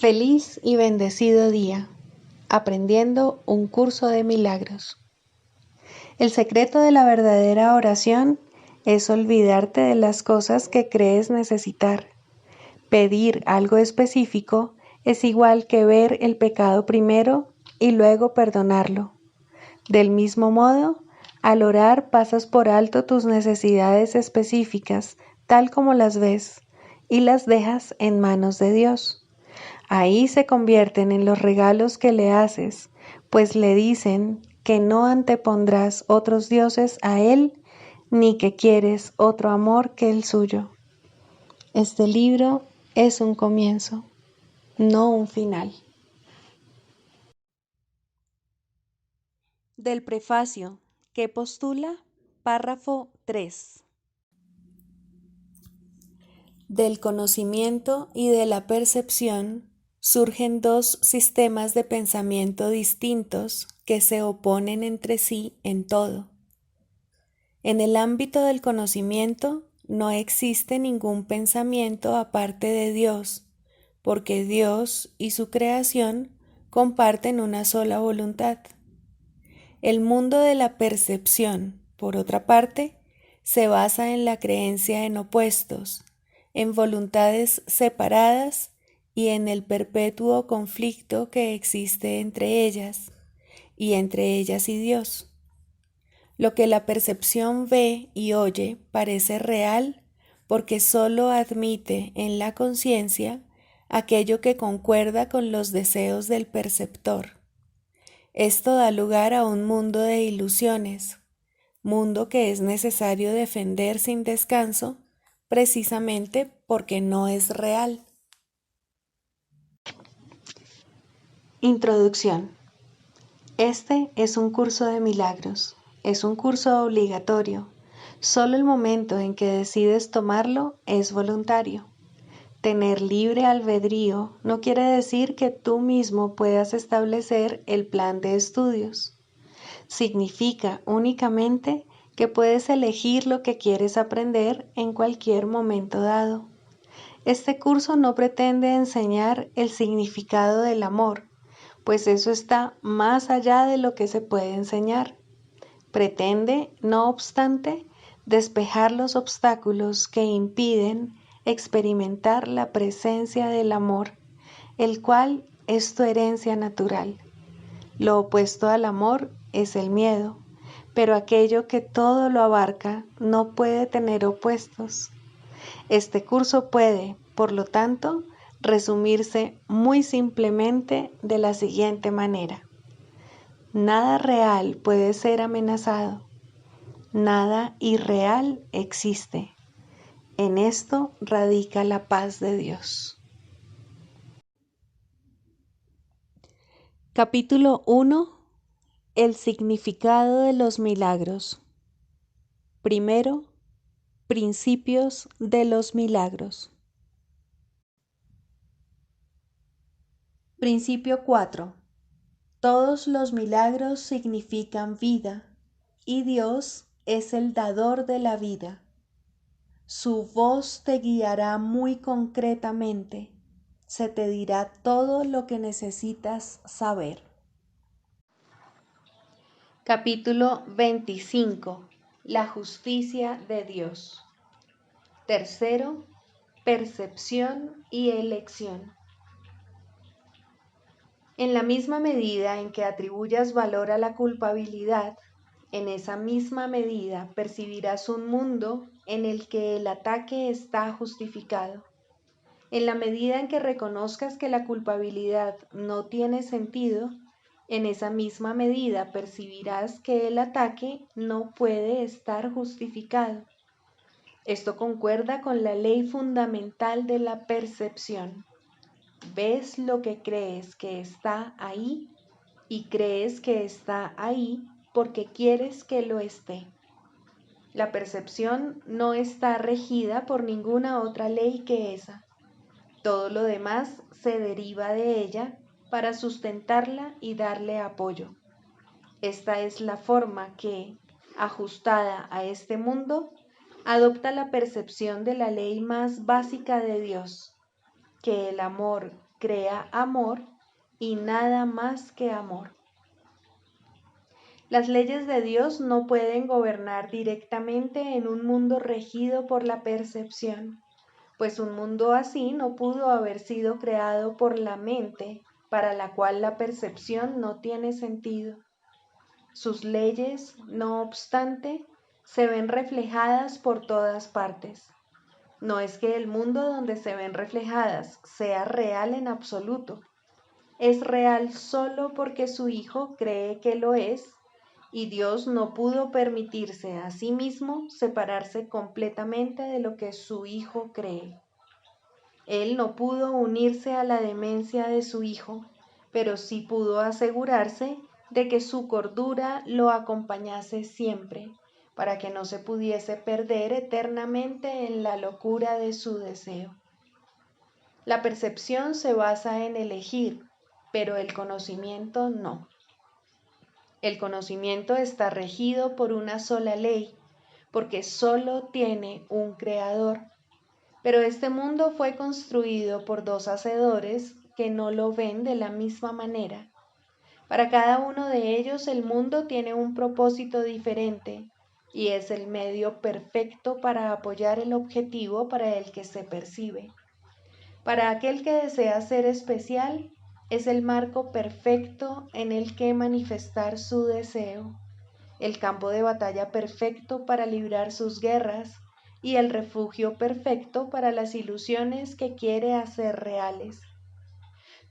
Feliz y bendecido día, aprendiendo un curso de milagros. El secreto de la verdadera oración es olvidarte de las cosas que crees necesitar. Pedir algo específico es igual que ver el pecado primero y luego perdonarlo. Del mismo modo, al orar pasas por alto tus necesidades específicas, tal como las ves, y las dejas en manos de Dios. Ahí se convierten en los regalos que le haces, pues le dicen que no antepondrás otros dioses a Él, ni que quieres otro amor que el suyo. Este libro es un comienzo, no un final. Del prefacio, que postula, párrafo 3. Del conocimiento y de la percepción surgen dos sistemas de pensamiento distintos que se oponen entre sí en todo. En el ámbito del conocimiento no existe ningún pensamiento aparte de Dios, porque Dios y su creación comparten una sola voluntad. El mundo de la percepción, por otra parte, se basa en la creencia en opuestos, en voluntades separadas y en el perpetuo conflicto que existe entre ellas y Dios. Lo que la percepción ve y oye parece real porque solo admite en la conciencia aquello que concuerda con los deseos del perceptor. Esto da lugar a un mundo de ilusiones, mundo que es necesario defender sin descanso, precisamente porque no es real. Introducción. Este es un curso de milagros, es un curso obligatorio. Solo el momento en que decides tomarlo es voluntario. Tener libre albedrío no quiere decir que tú mismo puedas establecer el plan de estudios. Significa únicamente que puedes elegir lo que quieres aprender en cualquier momento dado. Este curso no pretende enseñar el significado del amor, pues eso está más allá de lo que se puede enseñar. Pretende, no obstante, despejar los obstáculos que impiden experimentar la presencia del amor, el cual es tu herencia natural. Lo opuesto al amor es el miedo, pero aquello que todo lo abarca no puede tener opuestos. Este curso puede, por lo tanto, resumirse muy simplemente de la siguiente manera. Nada real puede ser amenazado. Nada irreal existe. En esto radica la paz de Dios. Capítulo 1. El significado de los milagros. Primero, principios de los milagros. Principio 4. Todos los milagros significan vida, y Dios es el dador de la vida. Su voz te guiará muy concretamente, se te dirá todo lo que necesitas saber. Capítulo 25. La justicia de Dios. Tercero, percepción y elección. En la misma medida en que atribuyas valor a la culpabilidad, en esa misma medida percibirás un mundo en el que el ataque está justificado. En la medida en que reconozcas que la culpabilidad no tiene sentido, en esa misma medida percibirás que el ataque no puede estar justificado. Esto concuerda con la ley fundamental de la percepción. Ves lo que crees que está ahí y crees que está ahí porque quieres que lo esté. La percepción no está regida por ninguna otra ley que esa. Todo lo demás se deriva de ella para sustentarla y darle apoyo. Esta es la forma que, ajustada a este mundo, adopta la percepción de la ley más básica de Dios, que el amor crea amor y nada más que amor. Las leyes de Dios no pueden gobernar directamente en un mundo regido por la percepción, pues un mundo así no pudo haber sido creado por la mente, para la cual la percepción no tiene sentido. Sus leyes, no obstante, se ven reflejadas por todas partes. No es que el mundo donde se ven reflejadas sea real en absoluto. Es real solo porque su Hijo cree que lo es, y Dios no pudo permitirse a sí mismo separarse completamente de lo que su Hijo cree. Él no pudo unirse a la demencia de su Hijo, pero sí pudo asegurarse de que su cordura lo acompañase siempre, para que no se pudiese perder eternamente en la locura de su deseo. La percepción se basa en elegir, pero el conocimiento no. El conocimiento está regido por una sola ley, porque solo tiene un creador. Pero este mundo fue construido por dos hacedores que no lo ven de la misma manera. Para cada uno de ellos el mundo tiene un propósito diferente y es el medio perfecto para apoyar el objetivo para el que se percibe. Para aquel que desea ser especial, es el marco perfecto en el que manifestar su deseo, el campo de batalla perfecto para librar sus guerras y el refugio perfecto para las ilusiones que quiere hacer reales.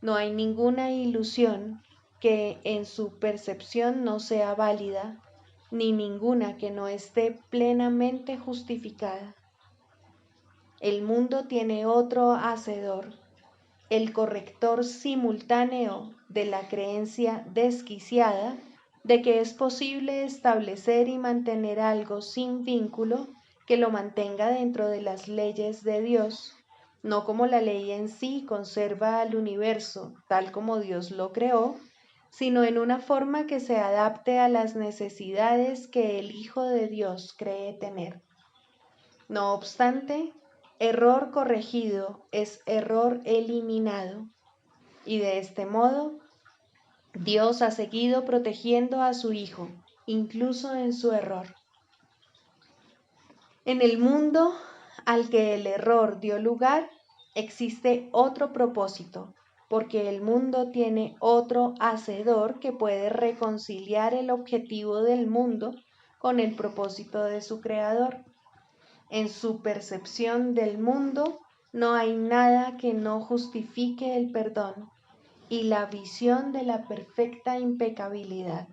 No hay ninguna ilusión que en su percepción no sea válida, ni ninguna que no esté plenamente justificada. El mundo tiene otro hacedor, el corrector simultáneo de la creencia desquiciada de que es posible establecer y mantener algo sin vínculo que lo mantenga dentro de las leyes de Dios, no como la ley en sí conserva al universo tal como Dios lo creó, sino en una forma que se adapte a las necesidades que el Hijo de Dios cree tener. No obstante, error corregido es error eliminado, y de este modo Dios ha seguido protegiendo a su Hijo, incluso en su error. En el mundo al que el error dio lugar, existe otro propósito, porque el mundo tiene otro hacedor que puede reconciliar el objetivo del mundo con el propósito de su creador. En su percepción del mundo no hay nada que no justifique el perdón y la visión de la perfecta impecabilidad.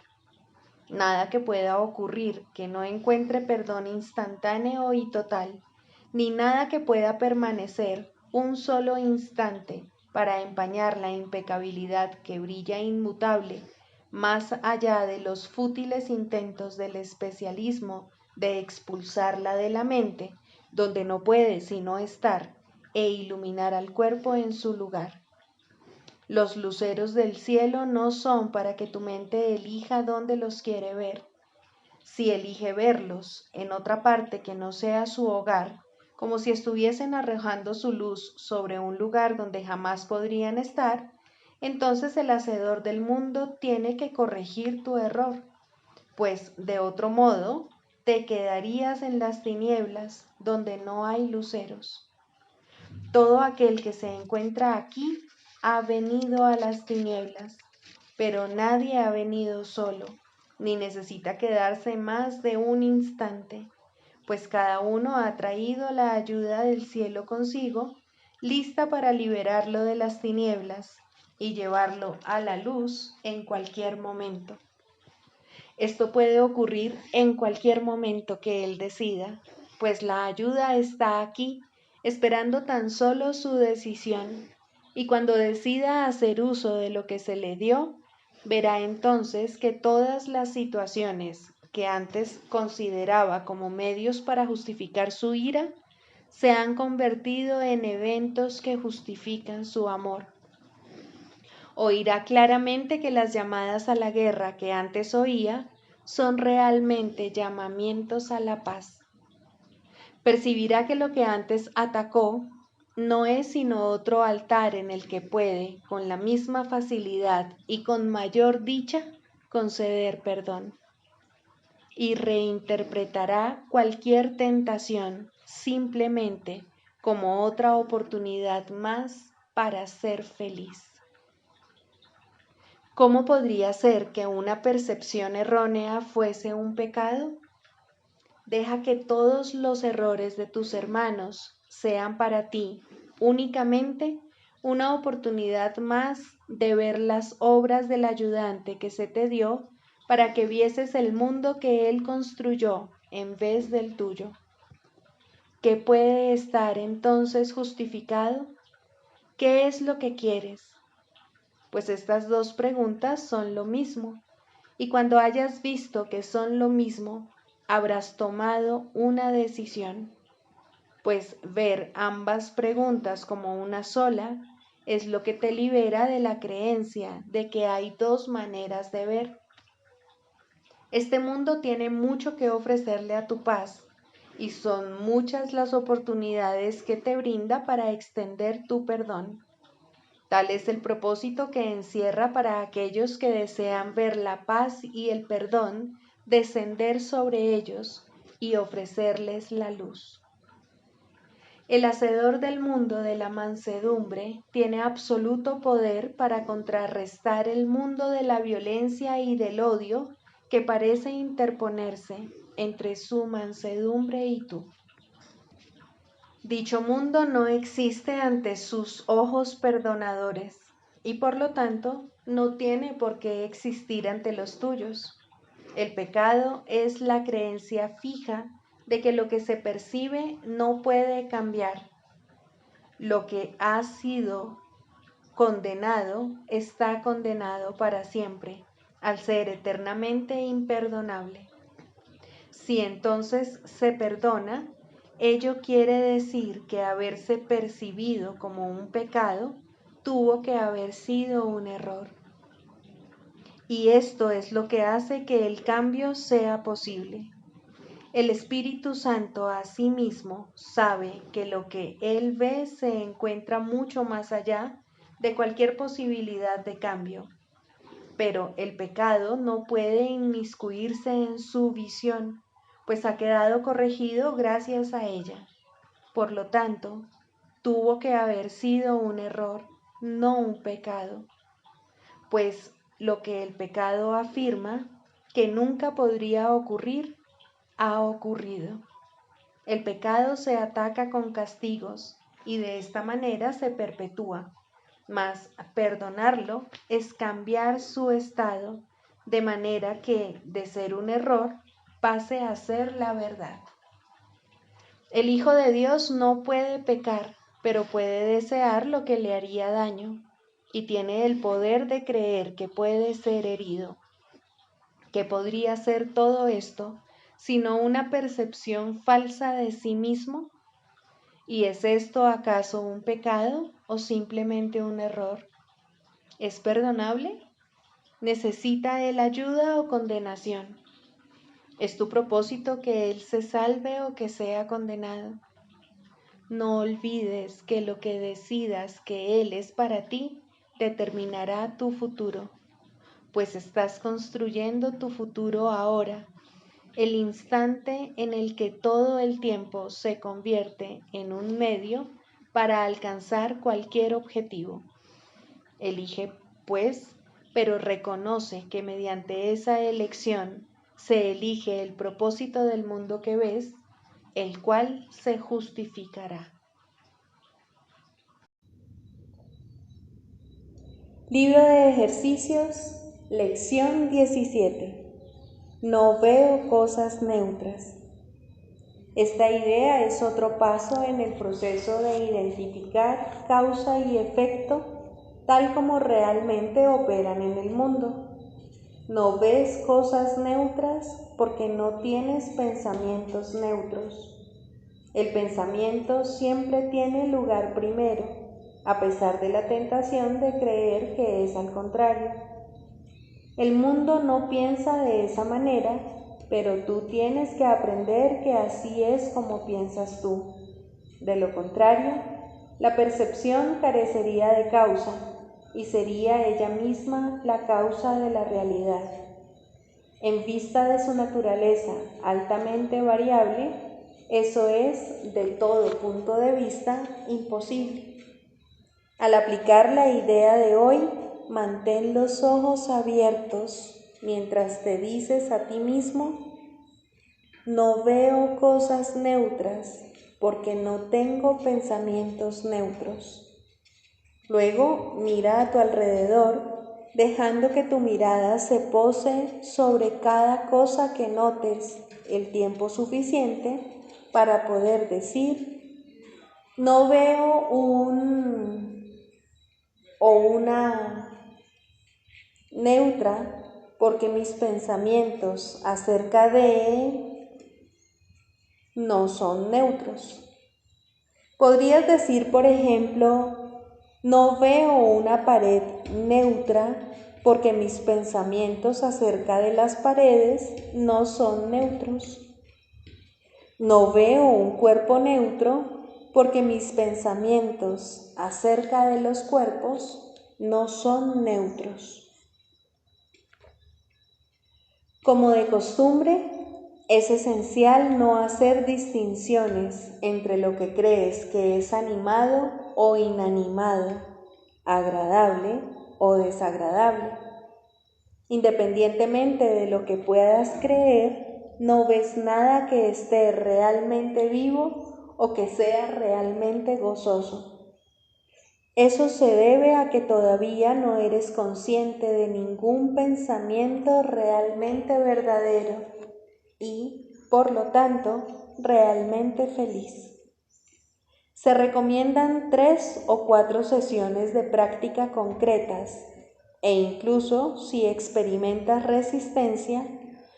Nada que pueda ocurrir que no encuentre perdón instantáneo y total, ni nada que pueda permanecer un solo instante para empañar la impecabilidad que brilla inmutable, más allá de los fútiles intentos del especialismo de expulsarla de la mente, donde no puede sino estar, e iluminar al cuerpo en su lugar. Los luceros del cielo no son para que tu mente elija dónde los quiere ver. Si elige verlos en otra parte que no sea su hogar, como si estuviesen arrojando su luz sobre un lugar donde jamás podrían estar, entonces el hacedor del mundo tiene que corregir tu error, pues de otro modo te quedarías en las tinieblas donde no hay luceros. Todo aquel que se encuentra aquí ha venido a las tinieblas, pero nadie ha venido solo, ni necesita quedarse más de un instante, pues cada uno ha traído la ayuda del cielo consigo, lista para liberarlo de las tinieblas y llevarlo a la luz en cualquier momento. Esto puede ocurrir en cualquier momento que él decida, pues la ayuda está aquí, esperando tan solo su decisión, y cuando decida hacer uso de lo que se le dio, verá entonces que todas las situaciones que antes consideraba como medios para justificar su ira, se han convertido en eventos que justifican su amor. Oirá claramente que las llamadas a la guerra que antes oía son realmente llamamientos a la paz. Percibirá que lo que antes atacó no es sino otro altar en el que puede, con la misma facilidad y con mayor dicha, conceder perdón. Y reinterpretará cualquier tentación simplemente como otra oportunidad más para ser feliz. ¿Cómo podría ser que una percepción errónea fuese un pecado? Deja que todos los errores de tus hermanos sean para ti únicamente una oportunidad más de ver las obras del ayudante que se te dio para que vieses el mundo que él construyó en vez del tuyo. ¿Qué puede estar entonces justificado? ¿Qué es lo que quieres? Pues estas dos preguntas son lo mismo, y cuando hayas visto que son lo mismo, habrás tomado una decisión, pues ver ambas preguntas como una sola es lo que te libera de la creencia de que hay dos maneras de ver. Este mundo tiene mucho que ofrecerle a tu paz, y son muchas las oportunidades que te brinda para extender tu perdón. Tal es el propósito que encierra para aquellos que desean ver la paz y el perdón descender sobre ellos y ofrecerles la luz. El hacedor del mundo de la mansedumbre tiene absoluto poder para contrarrestar el mundo de la violencia y del odio que parece interponerse entre su mansedumbre y tú. Dicho mundo no existe ante sus ojos perdonadores y por lo tanto no tiene por qué existir ante los tuyos. El pecado es la creencia fija de que lo que se percibe no puede cambiar. Lo que ha sido condenado está condenado para siempre, al ser eternamente imperdonable. Si entonces se perdona, ello quiere decir que haberse percibido como un pecado tuvo que haber sido un error. Y esto es lo que hace que el cambio sea posible. El Espíritu Santo asimismo sabe que lo que Él ve se encuentra mucho más allá de cualquier posibilidad de cambio, pero el pecado no puede inmiscuirse en su visión, pues ha quedado corregido gracias a ella. Por lo tanto, tuvo que haber sido un error, no un pecado, pues lo que el pecado afirma que nunca podría ocurrir, ha ocurrido. El pecado se ataca con castigos y de esta manera se perpetúa, mas perdonarlo es cambiar su estado de manera que, de ser un error, pase a ser la verdad. El Hijo de Dios no puede pecar, pero puede desear lo que le haría daño, y tiene el poder de creer que puede ser herido. ¿Qué podría ser todo esto sino una percepción falsa de sí mismo? ¿Y es esto acaso un pecado o simplemente un error? ¿Es perdonable? ¿Necesita él ayuda o condenación? ¿Es tu propósito que él se salve o que sea condenado? No olvides que lo que decidas que él es para ti determinará tu futuro, pues estás construyendo tu futuro ahora, el instante en el que todo el tiempo se convierte en un medio para alcanzar cualquier objetivo. Elige, pues, pero reconoce que mediante esa elección se elige el propósito del mundo que ves, el cual se justificará. Libro de ejercicios, lección 17. No veo cosas neutras. Esta idea es otro paso en el proceso de identificar causa y efecto tal como realmente operan en el mundo. No ves cosas neutras porque no tienes pensamientos neutros. El pensamiento siempre tiene lugar primero, a pesar de la tentación de creer que es al contrario. El mundo no piensa de esa manera, pero tú tienes que aprender que así es como piensas tú. De lo contrario, La percepción carecería de causa y sería ella misma la causa de la realidad. En vista de su naturaleza altamente variable, eso es, de todo punto de vista, imposible. Al aplicar la idea de hoy, mantén los ojos abiertos mientras te dices a ti mismo: no veo cosas neutras porque no tengo pensamientos neutros. Luego mira a tu alrededor, dejando que tu mirada se pose sobre cada cosa que notes el tiempo suficiente para poder decir: no veo una neutra porque mis pensamientos acerca de no son neutros. Podrías decir, por ejemplo, no veo una pared neutra porque mis pensamientos acerca de las paredes no son neutros. No veo un cuerpo neutro porque mis pensamientos acerca de los cuerpos no son neutros. Como de costumbre, es esencial no hacer distinciones entre lo que crees que es animado o inanimado, agradable o desagradable. Independientemente de lo que puedas creer, no ves nada que esté realmente vivo o que sea realmente gozoso. Eso se debe a que todavía no eres consciente de ningún pensamiento realmente verdadero y, por lo tanto, realmente feliz. Se recomiendan 3 o 4 sesiones de práctica concretas e incluso si experimentas resistencia,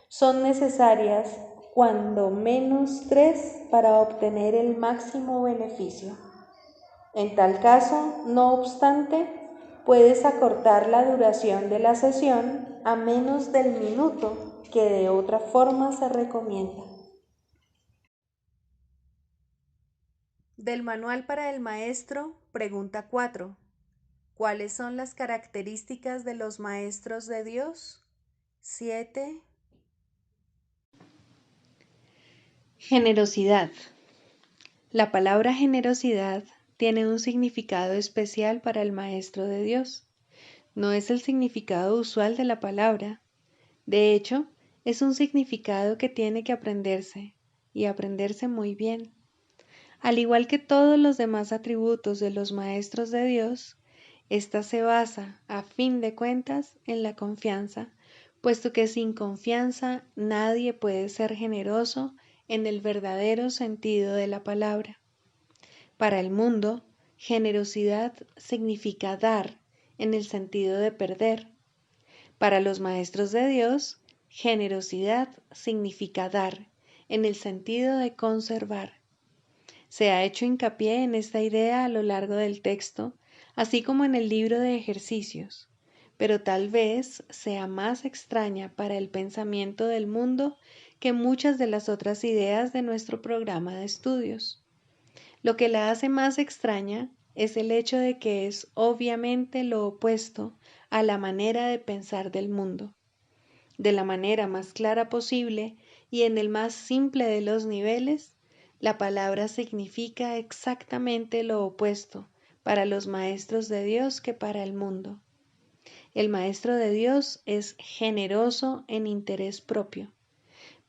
son necesarias cuando menos 3 para obtener el máximo beneficio. En tal caso, no obstante, puedes acortar la duración de la sesión a menos del minuto que de otra forma se recomienda. Del Manual para el Maestro, pregunta 4. ¿Cuáles son las características de los maestros de Dios? 7. Generosidad. La palabra generosidad tiene un significado especial para el Maestro de Dios. No es el significado usual de la palabra. De hecho, es un significado que tiene que aprenderse, y aprenderse muy bien. Al igual que todos los demás atributos de los maestros de Dios, esta se basa, a fin de cuentas, en la confianza, puesto que sin confianza nadie puede ser generoso en el verdadero sentido de la palabra. Para el mundo, generosidad significa dar en el sentido de perder. Para los maestros de Dios, generosidad significa dar en el sentido de conservar. Se ha hecho hincapié en esta idea a lo largo del texto, así como en el libro de ejercicios, pero tal vez sea más extraña para el pensamiento del mundo que muchas de las otras ideas de nuestro programa de estudios. Lo que la hace más extraña es el hecho de que es obviamente lo opuesto a la manera de pensar del mundo. De la manera más clara posible y en el más simple de los niveles, la palabra significa exactamente lo opuesto para los maestros de Dios que para el mundo. El maestro de Dios es generoso en interés propio,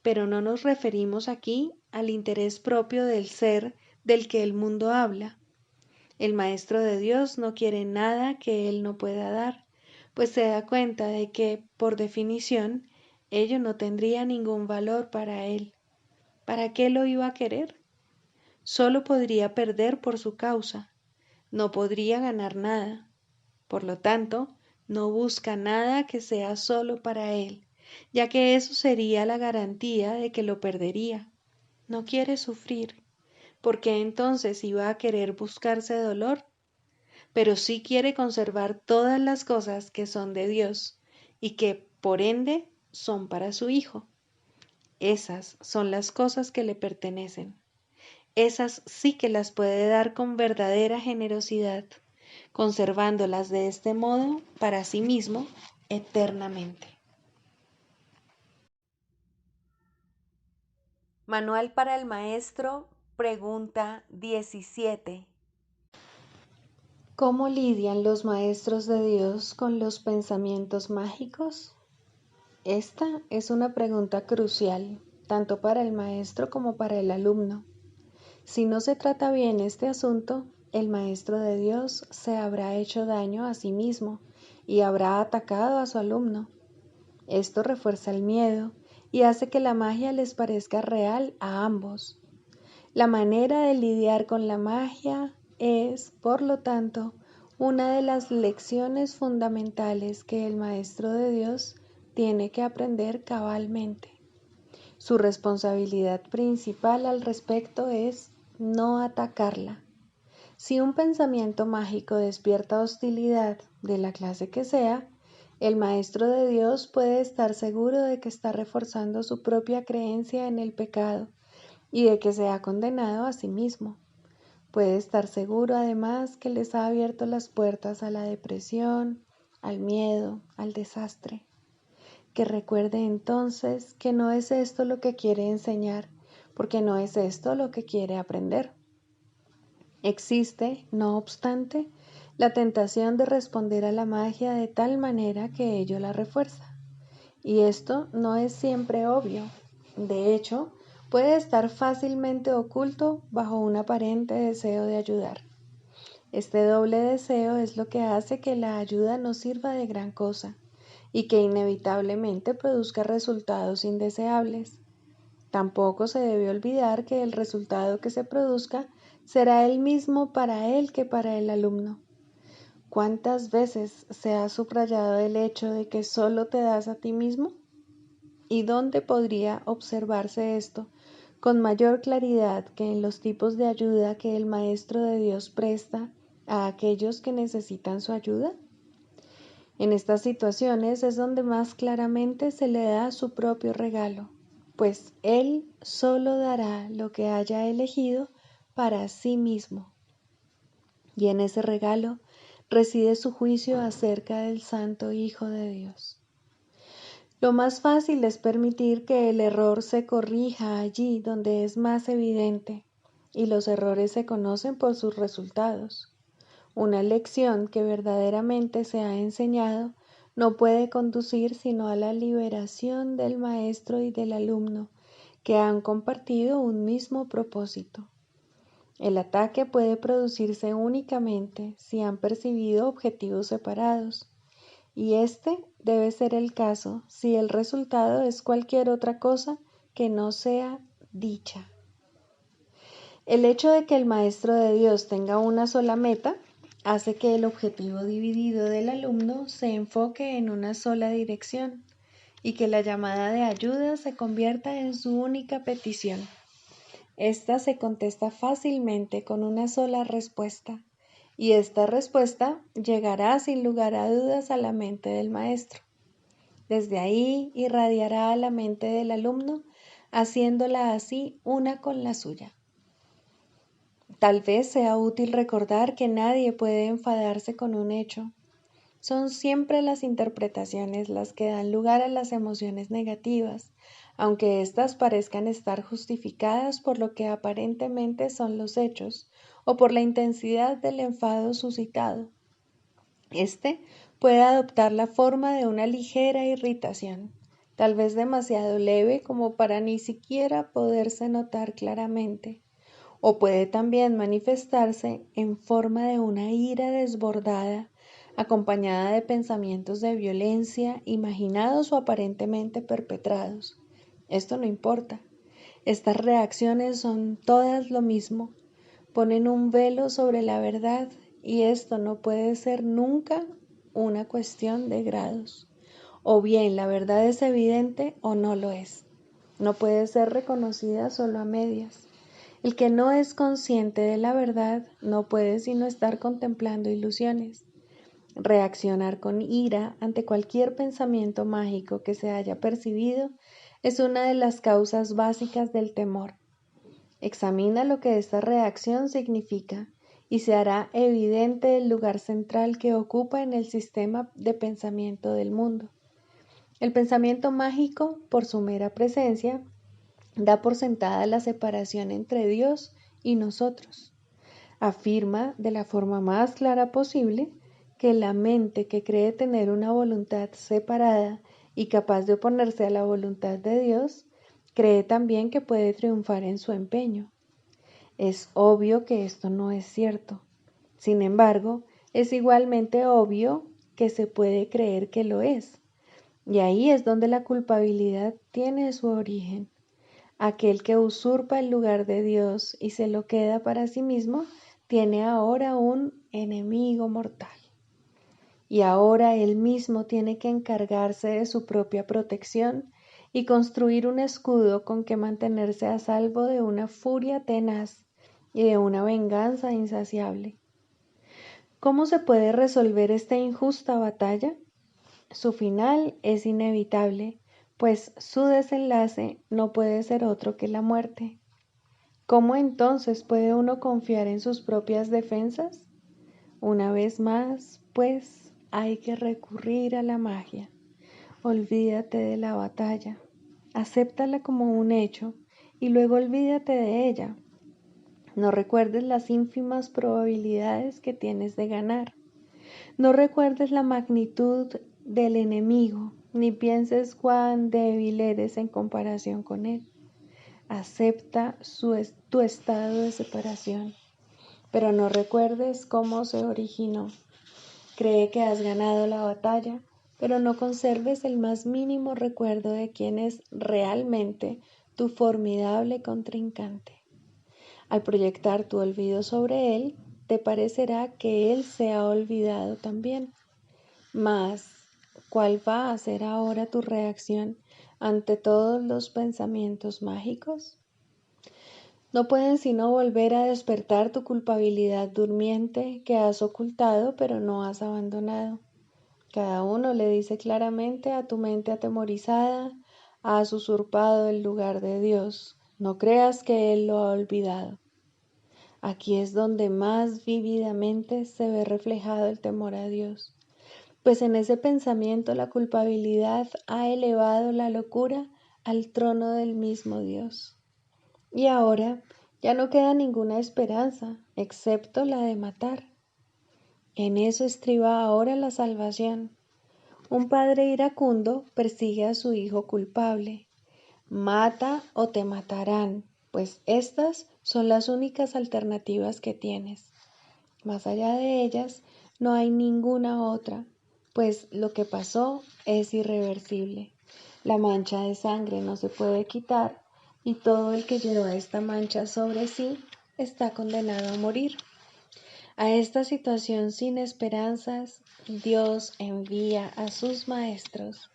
pero no nos referimos aquí al interés propio del ser del que el mundo habla. El maestro de Dios no quiere nada que él no pueda dar, pues se da cuenta de que, por definición, ello no tendría ningún valor para él. ¿Para qué lo iba a querer? Solo podría perder por su causa, no podría ganar nada. Por lo tanto, no busca nada que sea solo para él, ya que eso sería la garantía de que lo perdería. No quiere sufrir, porque entonces iba a querer buscarse dolor, pero sí quiere conservar todas las cosas que son de Dios y que, por ende, son para su Hijo. Esas son las cosas que le pertenecen. Esas sí que las puede dar con verdadera generosidad, conservándolas de este modo para sí mismo eternamente. Manual para el maestro, pregunta 17. ¿Cómo lidian los maestros de Dios con los pensamientos mágicos? Esta es una pregunta crucial, tanto para el maestro como para el alumno. Si no se trata bien este asunto, el maestro de Dios se habrá hecho daño a sí mismo y habrá atacado a su alumno. Esto refuerza el miedo y hace que la magia les parezca real a ambos. La manera de lidiar con la magia es, por lo tanto, una de las lecciones fundamentales que el maestro de Dios tiene que aprender cabalmente. Su responsabilidad principal al respecto es no atacarla. Si un pensamiento mágico despierta hostilidad, de la clase que sea, el maestro de Dios puede estar seguro de que está reforzando su propia creencia en el pecado y de que se ha condenado a sí mismo. Puede estar seguro además que les ha abierto las puertas a la depresión, al miedo, al desastre. Que recuerde entonces que no es esto lo que quiere enseñar, porque no es esto lo que quiere aprender. Existe, no obstante, la tentación de responder a la magia de tal manera que ello la refuerza. Y esto no es siempre obvio. De hecho, puede estar fácilmente oculto bajo un aparente deseo de ayudar. Este doble deseo es lo que hace que la ayuda no sirva de gran cosa y que inevitablemente produzca resultados indeseables. Tampoco se debe olvidar que el resultado que se produzca será el mismo para él que para el alumno. ¿Cuántas veces se ha subrayado el hecho de que solo te das a ti mismo? ¿Y dónde podría observarse esto con mayor claridad que en los tipos de ayuda que el Maestro de Dios presta a aquellos que necesitan su ayuda? En estas situaciones es donde más claramente se le da su propio regalo, pues Él solo dará lo que haya elegido para sí mismo. Y en ese regalo reside su juicio acerca del Santo Hijo de Dios. Lo más fácil es permitir que el error se corrija allí donde es más evidente, y los errores se conocen por sus resultados. Una lección que verdaderamente se ha enseñado no puede conducir sino a la liberación del maestro y del alumno, que han compartido un mismo propósito. El ataque puede producirse únicamente si han percibido objetivos separados, y este debe ser el caso si el resultado es cualquier otra cosa que no sea dicha. El hecho de que el Maestro de Dios tenga una sola meta hace que el objetivo dividido del alumno se enfoque en una sola dirección y que la llamada de ayuda se convierta en su única petición. Esta se contesta fácilmente con una sola respuesta, y esta respuesta llegará sin lugar a dudas a la mente del maestro. Desde ahí irradiará a la mente del alumno, haciéndola así una con la suya. Tal vez sea útil recordar que nadie puede enfadarse con un hecho. Son siempre las interpretaciones las que dan lugar a las emociones negativas, aunque éstas parezcan estar justificadas por lo que aparentemente son los hechos o por la intensidad del enfado suscitado. Este puede adoptar la forma de una ligera irritación, tal vez demasiado leve como para ni siquiera poderse notar claramente, o puede también manifestarse en forma de una ira desbordada, acompañada de pensamientos de violencia, imaginados o aparentemente perpetrados. Esto no importa. Estas reacciones son todas lo mismo. Ponen un velo sobre la verdad y esto no puede ser nunca una cuestión de grados. O bien la verdad es evidente o no lo es. No puede ser reconocida solo a medias. El que no es consciente de la verdad no puede sino estar contemplando ilusiones. Reaccionar con ira ante cualquier pensamiento mágico que se haya percibido es una de las causas básicas del temor. Examina lo que esta reacción significa y se hará evidente el lugar central que ocupa en el sistema de pensamiento del mundo. El pensamiento mágico, por su mera presencia, da por sentada la separación entre Dios y nosotros. Afirma de la forma más clara posible que la mente que cree tener una voluntad separada y capaz de oponerse a la voluntad de Dios, cree también que puede triunfar en su empeño. Es obvio que esto no es cierto. Sin embargo, es igualmente obvio que se puede creer que lo es. Y ahí es donde la culpabilidad tiene su origen. Aquel que usurpa el lugar de Dios y se lo queda para sí mismo, tiene ahora un enemigo mortal. Y ahora él mismo tiene que encargarse de su propia protección y construir un escudo con que mantenerse a salvo de una furia tenaz y de una venganza insaciable. ¿Cómo se puede resolver esta injusta batalla? Su final es inevitable, pues su desenlace no puede ser otro que la muerte. ¿Cómo entonces puede uno confiar en sus propias defensas? Una vez más, pues, hay que recurrir a la magia. Olvídate de la batalla, acéptala como un hecho y luego olvídate de ella. No recuerdes las ínfimas probabilidades que tienes de ganar. No recuerdes la magnitud del enemigo, ni pienses cuán débil eres en comparación con él. Acepta tu estado de separación, pero no recuerdes cómo se originó. Cree que has ganado la batalla, pero no conserves el más mínimo recuerdo de quién es realmente tu formidable contrincante. Al proyectar tu olvido sobre él, te parecerá que él se ha olvidado también. Mas, ¿cuál va a ser ahora tu reacción ante todos los pensamientos mágicos? No pueden sino volver a despertar tu culpabilidad durmiente que has ocultado pero no has abandonado. Cada uno le dice claramente a tu mente atemorizada: has usurpado el lugar de Dios, no creas que Él lo ha olvidado. Aquí es donde más vívidamente se ve reflejado el temor a Dios, pues en ese pensamiento la culpabilidad ha elevado la locura al trono del mismo Dios. Y ahora ya no queda ninguna esperanza, excepto la de matar. En eso estriba ahora la salvación. Un padre iracundo persigue a su hijo culpable. Mata o te matarán, pues estas son las únicas alternativas que tienes. Más allá de ellas, no hay ninguna otra, pues lo que pasó es irreversible. La mancha de sangre no se puede quitar y todo el que lleva esta mancha sobre sí está condenado a morir. A esta situación sin esperanzas, Dios envía a sus maestros,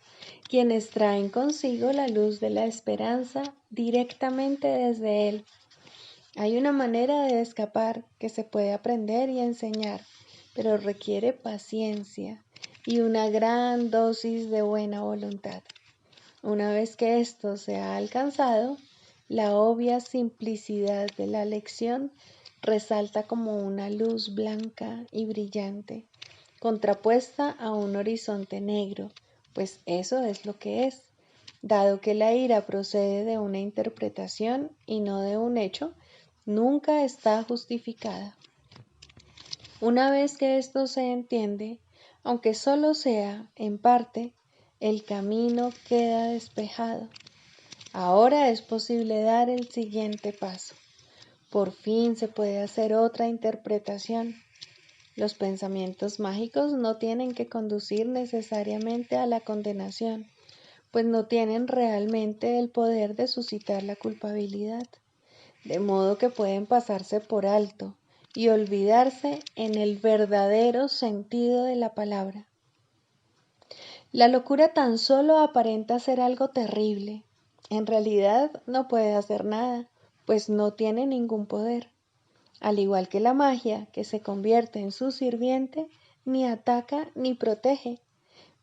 quienes traen consigo la luz de la esperanza directamente desde Él. Hay una manera de escapar que se puede aprender y enseñar, pero requiere paciencia y una gran dosis de buena voluntad. Una vez que esto se ha alcanzado, la obvia simplicidad de la lección resalta como una luz blanca y brillante, contrapuesta a un horizonte negro, pues eso es lo que es. Dado que la ira procede de una interpretación y no de un hecho, nunca está justificada. Una vez que esto se entiende, aunque solo sea en parte, el camino queda despejado. Ahora es posible dar el siguiente paso. Por fin se puede hacer otra interpretación. Los pensamientos mágicos no tienen que conducir necesariamente a la condenación, pues no tienen realmente el poder de suscitar la culpabilidad, de modo que pueden pasarse por alto y olvidarse en el verdadero sentido de la palabra. La locura tan solo aparenta ser algo terrible. En realidad no puede hacer nada, pues no tiene ningún poder. Al igual que la magia, que se convierte en su sirviente, ni ataca ni protege.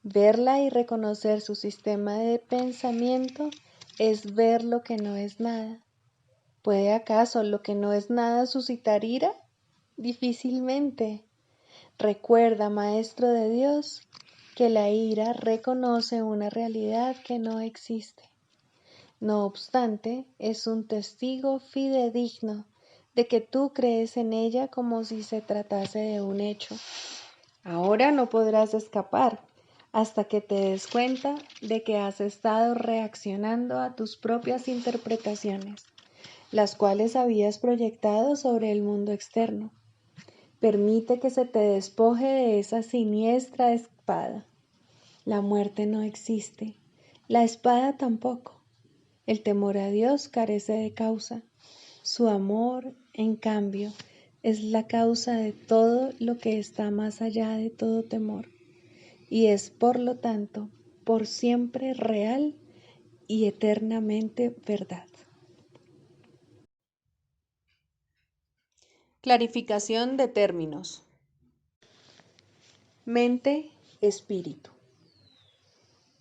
Verla y reconocer su sistema de pensamiento es ver lo que no es nada. ¿Puede acaso lo que no es nada suscitar ira? Difícilmente. Recuerda, Maestro de Dios, que la ira reconoce una realidad que no existe. No obstante, es un testigo fidedigno de que tú crees en ella como si se tratase de un hecho. Ahora no podrás escapar hasta que te des cuenta de que has estado reaccionando a tus propias interpretaciones, las cuales habías proyectado sobre el mundo externo. Permite que se te despoje de esa siniestra espada. La muerte no existe, la espada tampoco. El temor a Dios carece de causa. Su amor, en cambio, es la causa de todo lo que está más allá de todo temor, y es por lo tanto por siempre real y eternamente verdad. Clarificación de términos. Mente, espíritu.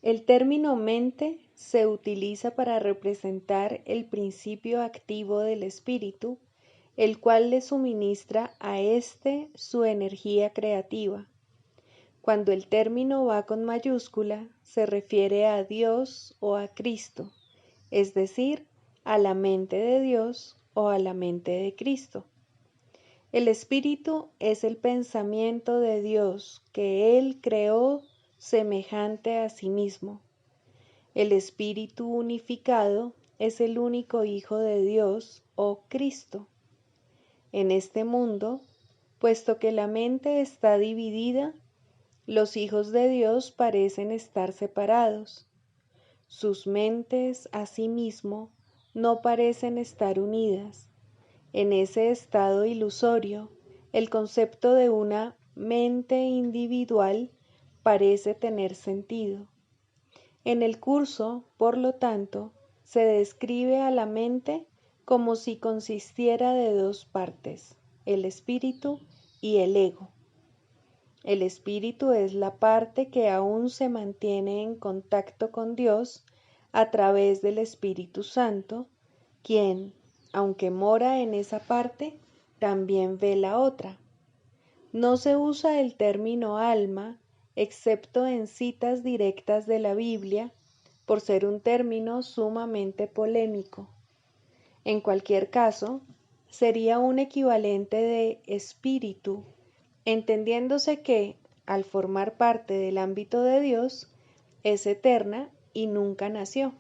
El término mente se utiliza para representar el principio activo del espíritu, el cual le suministra a éste su energía creativa. Cuando el término va con mayúscula, se refiere a Dios o a Cristo, es decir, a la mente de Dios o a la mente de Cristo. El espíritu es el pensamiento de Dios que Él creó semejante a sí mismo. El espíritu unificado es el único Hijo de Dios o Cristo. En este mundo, puesto que la mente está dividida, los hijos de Dios parecen estar separados. Sus mentes, asimismo, no parecen estar unidas. En ese estado ilusorio, el concepto de una mente individual parece tener sentido. En el curso, por lo tanto, se describe a la mente como si consistiera de dos partes, el espíritu y el ego. El espíritu es la parte que aún se mantiene en contacto con Dios a través del Espíritu Santo, quien, aunque mora en esa parte, también ve la otra. No se usa el término alma, excepto en citas directas de la Biblia, por ser un término sumamente polémico. En cualquier caso, sería un equivalente de espíritu, entendiéndose que, al formar parte del ámbito de Dios, es eterna y nunca nació.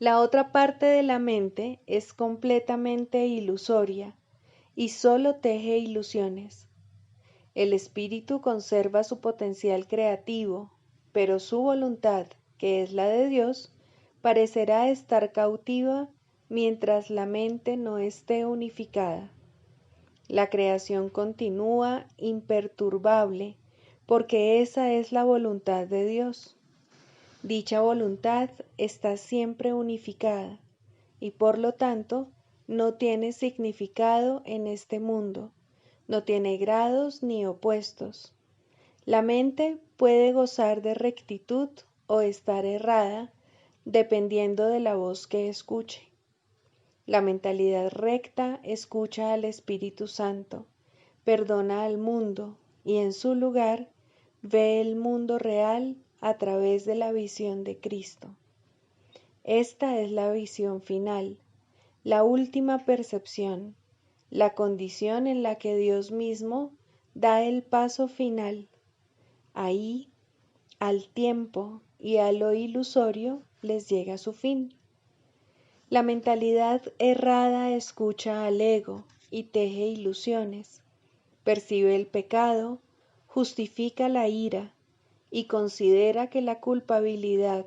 La otra parte de la mente es completamente ilusoria y solo teje ilusiones. El espíritu conserva su potencial creativo, pero su voluntad, que es la de Dios, parecerá estar cautiva mientras la mente no esté unificada. La creación continúa imperturbable porque esa es la voluntad de Dios. Dicha voluntad está siempre unificada y por lo tanto no tiene significado en este mundo, no tiene grados ni opuestos. La mente puede gozar de rectitud o estar errada dependiendo de la voz que escuche. La mentalidad recta escucha al Espíritu Santo, perdona al mundo y en su lugar ve el mundo real a través de la visión de Cristo. Esta es la visión final, la última percepción, la condición en la que Dios mismo da el paso final. Ahí, al tiempo y a lo ilusorio les llega su fin. La mentalidad errada escucha al ego y teje ilusiones, percibe el pecado, justifica la ira y considera que la culpabilidad,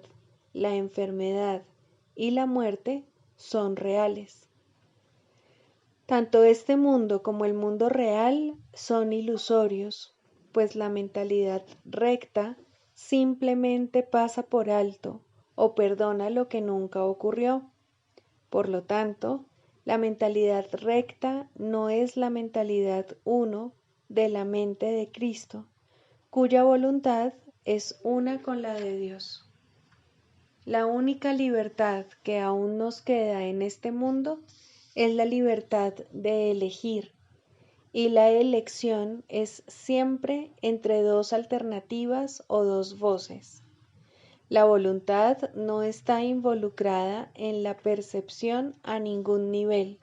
la enfermedad y la muerte son reales. Tanto este mundo como el mundo real son ilusorios, pues la mentalidad recta simplemente pasa por alto o perdona lo que nunca ocurrió. Por lo tanto, la mentalidad recta no es la mentalidad uno de la mente de Cristo, cuya voluntad es una con la de Dios. La única libertad que aún nos queda en este mundo es la libertad de elegir, y la elección es siempre entre dos alternativas o dos voces. La voluntad no está involucrada en la percepción a ningún nivel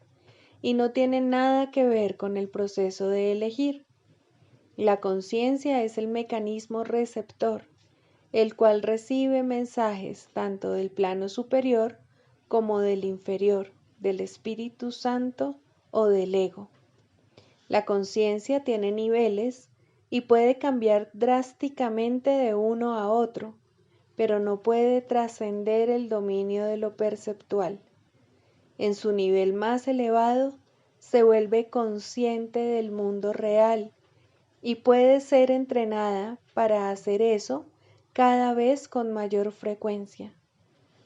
y no tiene nada que ver con el proceso de elegir. La conciencia es el mecanismo receptor, el cual recibe mensajes tanto del plano superior como del inferior, del Espíritu Santo o del ego. La conciencia tiene niveles y puede cambiar drásticamente de uno a otro, pero no puede trascender el dominio de lo perceptual. En su nivel más elevado, se vuelve consciente del mundo real y puede ser entrenada para hacer eso cada vez con mayor frecuencia.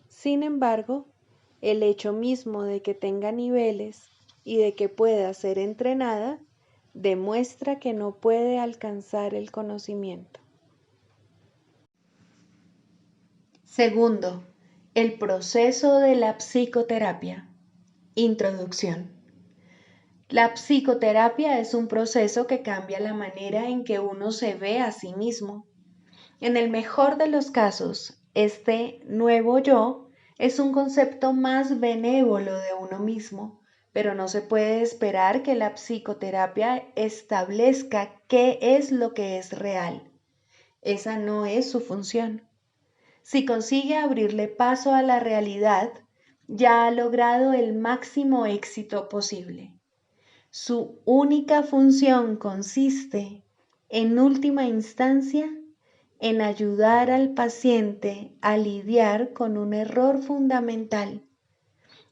Sin embargo, el hecho mismo de que tenga niveles y de que pueda ser entrenada demuestra que no puede alcanzar el conocimiento. Segundo, el proceso de la psicoterapia. Introducción. La psicoterapia es un proceso que cambia la manera en que uno se ve a sí mismo. En el mejor de los casos, este nuevo yo es un concepto más benévolo de uno mismo, pero no se puede esperar que la psicoterapia establezca qué es lo que es real. Esa no es su función. Si consigue abrirle paso a la realidad, ya ha logrado el máximo éxito posible. Su única función consiste, en última instancia, en ayudar al paciente a lidiar con un error fundamental,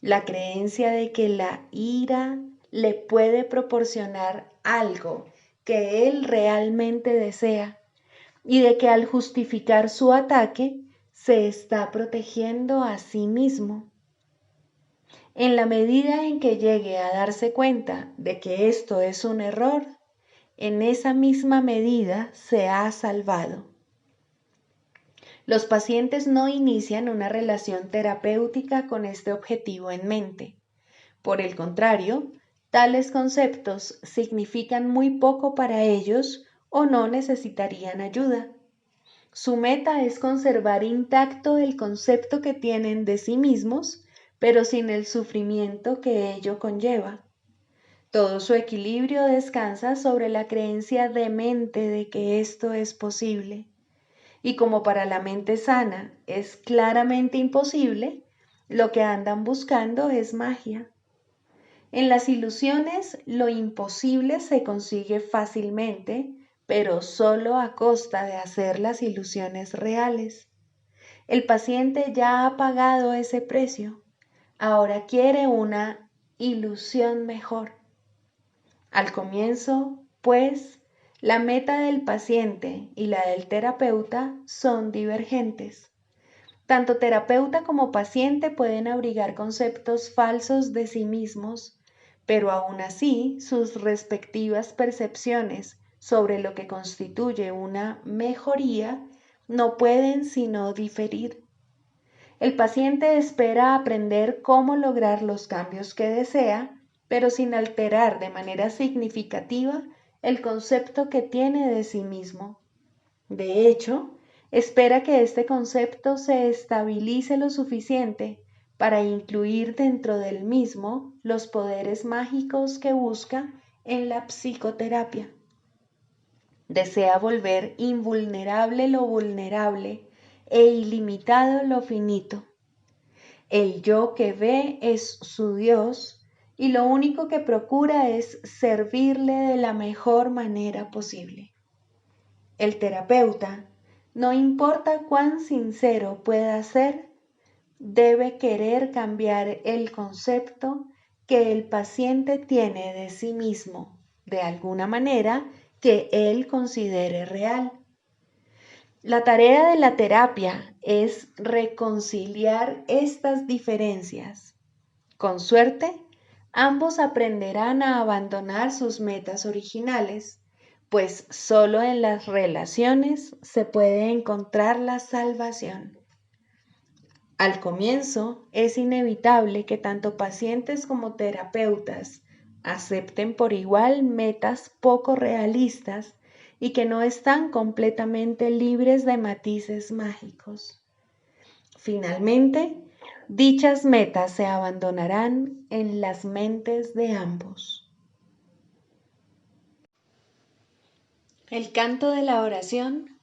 la creencia de que la ira le puede proporcionar algo que él realmente desea y de que al justificar su ataque se está protegiendo a sí mismo. En la medida en que llegue a darse cuenta de que esto es un error, en esa misma medida se ha salvado. Los pacientes no inician una relación terapéutica con este objetivo en mente. Por el contrario, tales conceptos significan muy poco para ellos o no necesitarían ayuda. Su meta es conservar intacto el concepto que tienen de sí mismos, pero sin el sufrimiento que ello conlleva. Todo su equilibrio descansa sobre la creencia demente de que esto es posible. Y como para la mente sana es claramente imposible, lo que andan buscando es magia. En las ilusiones, lo imposible se consigue fácilmente, pero solo a costa de hacer las ilusiones reales. El paciente ya ha pagado ese precio. Ahora quiere una ilusión mejor. Al comienzo, pues, la meta del paciente y la del terapeuta son divergentes. Tanto terapeuta como paciente pueden abrigar conceptos falsos de sí mismos, pero aún así sus respectivas percepciones sobre lo que constituye una mejoría no pueden sino diferir. El paciente espera aprender cómo lograr los cambios que desea, pero sin alterar de manera significativa el concepto que tiene de sí mismo. De hecho, espera que este concepto se estabilice lo suficiente para incluir dentro del mismo los poderes mágicos que busca en la psicoterapia. Desea volver invulnerable lo vulnerable e ilimitado lo finito. El yo que ve es su Dios y lo único que procura es servirle de la mejor manera posible. El terapeuta, no importa cuán sincero pueda ser, debe querer cambiar el concepto que el paciente tiene de sí mismo, de alguna manera que él considere real. La tarea de la terapia es reconciliar estas diferencias. Con suerte, ambos aprenderán a abandonar sus metas originales, pues solo en las relaciones se puede encontrar la salvación. Al comienzo es inevitable que tanto pacientes como terapeutas acepten por igual metas poco realistas y que no están completamente libres de matices mágicos. Finalmente, dichas metas se abandonarán en las mentes de ambos. El canto de la oración.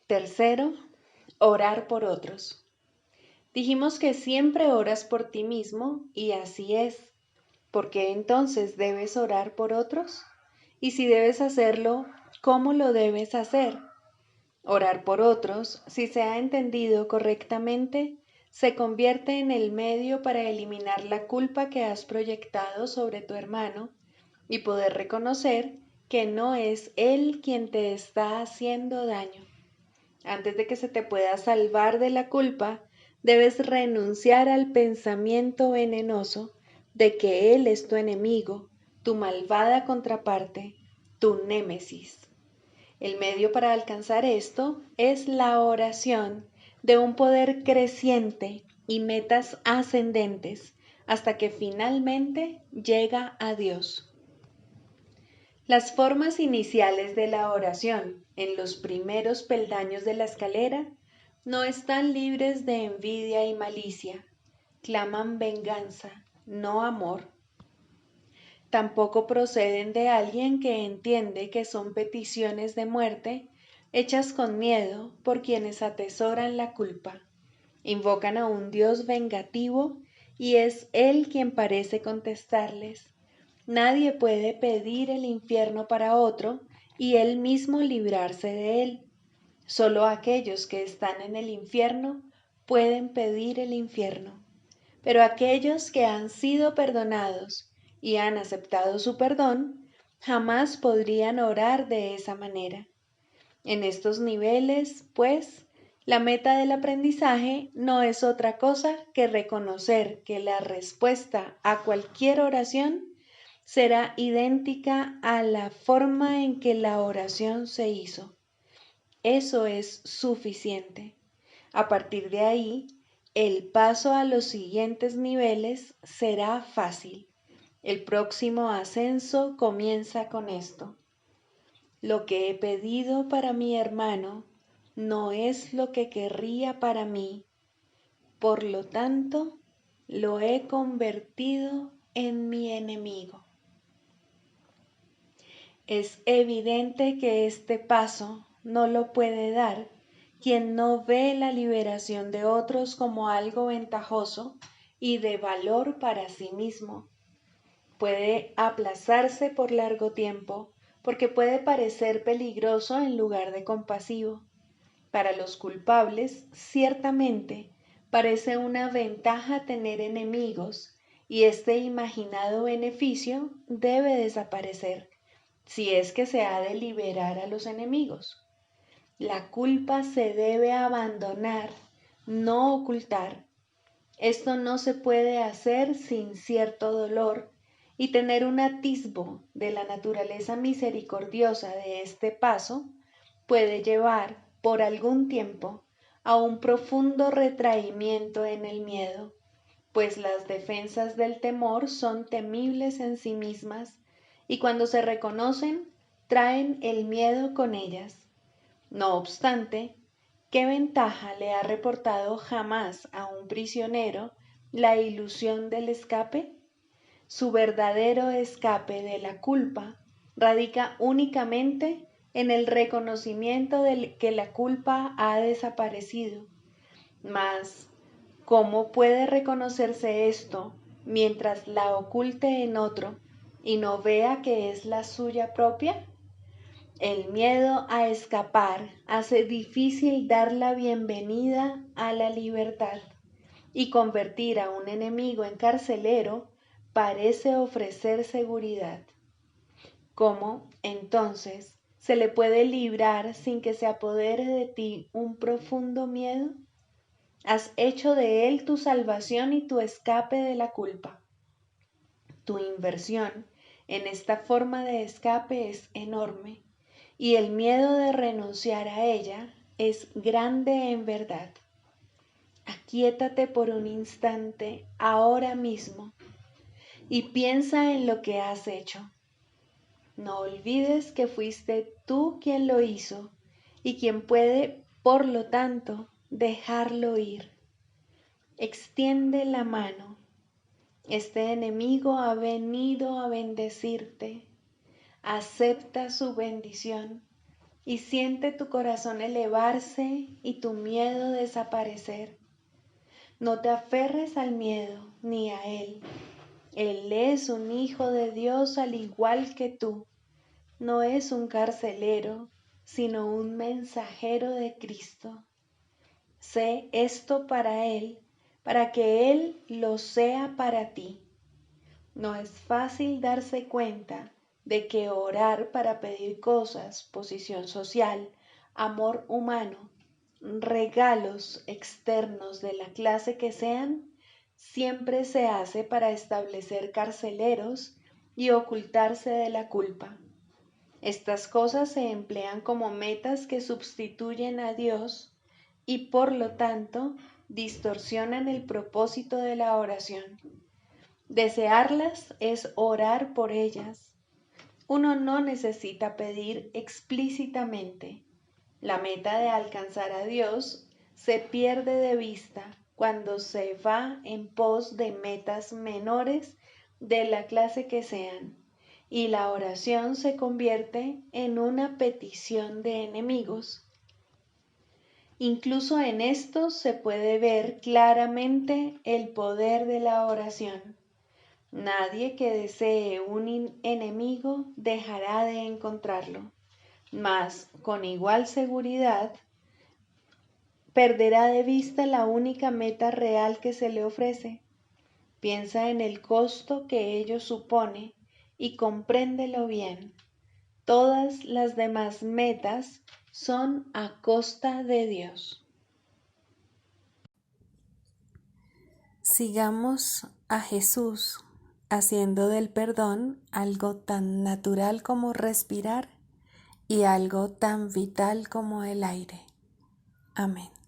Tercero, orar por otros. Dijimos que siempre oras por ti mismo y así es. ¿Por qué entonces debes orar por otros? Y si debes hacerlo, ¿cómo lo debes hacer? Orar por otros, si se ha entendido correctamente, se convierte en el medio para eliminar la culpa que has proyectado sobre tu hermano y poder reconocer que no es él quien te está haciendo daño. Antes de que se te pueda salvar de la culpa, debes renunciar al pensamiento venenoso de que él es tu enemigo, tu malvada contraparte, tu némesis. El medio para alcanzar esto es la oración de un poder creciente y metas ascendentes hasta que finalmente llega a Dios. Las formas iniciales de la oración en los primeros peldaños de la escalera no están libres de envidia y malicia, claman venganza, no amor. Tampoco proceden de alguien que entiende que son peticiones de muerte hechas con miedo por quienes atesoran la culpa. Invocan a un Dios vengativo y es Él quien parece contestarles. Nadie puede pedir el infierno para otro y Él mismo librarse de él. Solo aquellos que están en el infierno pueden pedir el infierno. Pero aquellos que han sido perdonados y han aceptado su perdón, jamás podrían orar de esa manera. En estos niveles, pues, la meta del aprendizaje no es otra cosa que reconocer que la respuesta a cualquier oración será idéntica a la forma en que la oración se hizo. Eso es suficiente. A partir de ahí, el paso a los siguientes niveles será fácil. El próximo ascenso comienza con esto. Lo que he pedido para mi hermano no es lo que querría para mí. Por lo tanto, lo he convertido en mi enemigo. Es evidente que este paso no lo puede dar quien no ve la liberación de otros como algo ventajoso y de valor para sí mismo. Puede aplazarse por largo tiempo porque puede parecer peligroso en lugar de compasivo. Para los culpables, ciertamente, parece una ventaja tener enemigos y este imaginado beneficio debe desaparecer si es que se ha de liberar a los enemigos. La culpa se debe abandonar, no ocultar. Esto no se puede hacer sin cierto dolor y tener un atisbo de la naturaleza misericordiosa de este paso puede llevar por algún tiempo a un profundo retraimiento en el miedo, pues las defensas del temor son temibles en sí mismas y cuando se reconocen traen el miedo con ellas. No obstante, ¿qué ventaja le ha reportado jamás a un prisionero la ilusión del escape? Su verdadero escape de la culpa radica únicamente en el reconocimiento de que la culpa ha desaparecido. Mas, ¿cómo puede reconocerse esto mientras la oculte en otro y no vea que es la suya propia? El miedo a escapar hace difícil dar la bienvenida a la libertad y convertir a un enemigo en carcelero parece ofrecer seguridad. ¿Cómo, entonces, se le puede librar sin que se apodere de ti un profundo miedo? Has hecho de él tu salvación y tu escape de la culpa. Tu inversión en esta forma de escape es enorme y el miedo de renunciar a ella es grande en verdad. Aquíétate por un instante ahora mismo y piensa en lo que has hecho. No olvides que fuiste tú quien lo hizo y quien puede, por lo tanto, dejarlo ir. Extiende la mano. Este enemigo ha venido a bendecirte. Acepta su bendición y siente tu corazón elevarse y tu miedo desaparecer. No te aferres al miedo ni a él. Él es un hijo de Dios al igual que tú. No es un carcelero, sino un mensajero de Cristo. Sé esto para él, para que él lo sea para ti. No es fácil darse cuenta de que orar para pedir cosas, posición social, amor humano, regalos externos de la clase que sean, siempre se hace para establecer carceleros y ocultarse de la culpa. Estas cosas se emplean como metas que sustituyen a Dios y por lo tanto distorsionan el propósito de la oración. Desearlas es orar por ellas. Uno no necesita pedir explícitamente. La meta de alcanzar a Dios se pierde de vista cuando se va en pos de metas menores de la clase que sean, y la oración se convierte en una petición de enemigos. Incluso en esto se puede ver claramente el poder de la oración. Nadie que desee un enemigo dejará de encontrarlo, mas con igual seguridad perderá de vista la única meta real que se le ofrece. Piensa en el costo que ello supone y compréndelo bien. Todas las demás metas son a costa de Dios. Sigamos a Jesús haciendo del perdón algo tan natural como respirar y algo tan vital como el aire. Amén.